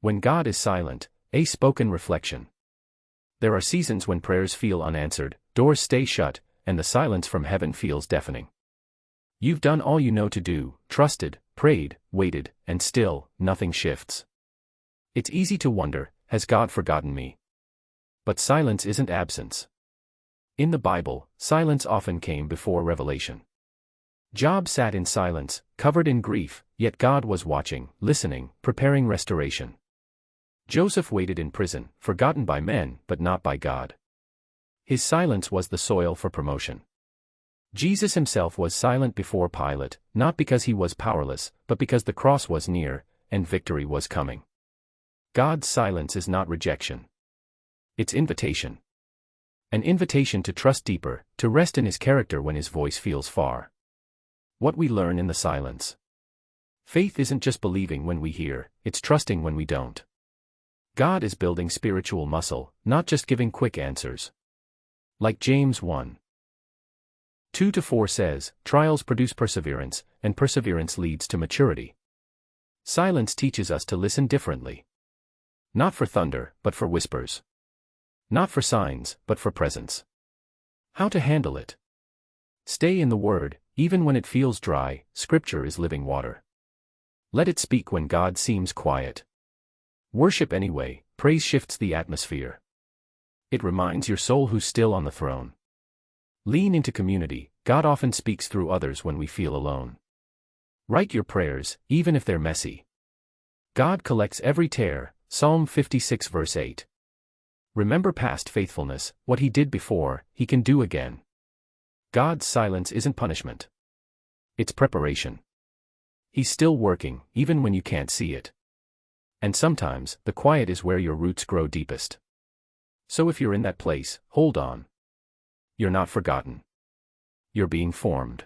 When God is silent, a spoken reflection. There are seasons when prayers feel unanswered, doors stay shut, and the silence from heaven feels deafening. You've done all you know to do, trusted, prayed, waited, and still, nothing shifts. It's easy to wonder, has God forgotten me? But silence isn't absence. In the Bible, silence often came before revelation. Job sat in silence, covered in grief, yet God was watching, listening, preparing restoration. Joseph waited in prison, forgotten by men, but not by God. His silence was the soil for promotion. Jesus himself was silent before Pilate, not because he was powerless, but because the cross was near, and victory was coming. God's silence is not rejection. It's invitation. An invitation to trust deeper, to rest in his character when his voice feels far. What we learn in the silence. Faith isn't just believing when we hear, it's trusting when we don't. God is building spiritual muscle, not just giving quick answers. Like James 1:2-4 says, trials produce perseverance, and perseverance leads to maturity. Silence teaches us to listen differently. Not for thunder, but for whispers. Not for signs, but for presence. How to handle it. Stay in the Word, even when it feels dry. Scripture is living water. Let it speak when God seems quiet. Worship anyway, praise shifts the atmosphere. It reminds your soul who's still on the throne. Lean into community, God often speaks through others when we feel alone. Write your prayers, even if they're messy. God collects every tear, Psalm 56 verse 8. Remember past faithfulness, what he did before, he can do again. God's silence isn't punishment. It's preparation. He's still working, even when you can't see it. And sometimes, the quiet is where your roots grow deepest. So if you're in that place, hold on. You're not forgotten. You're being formed.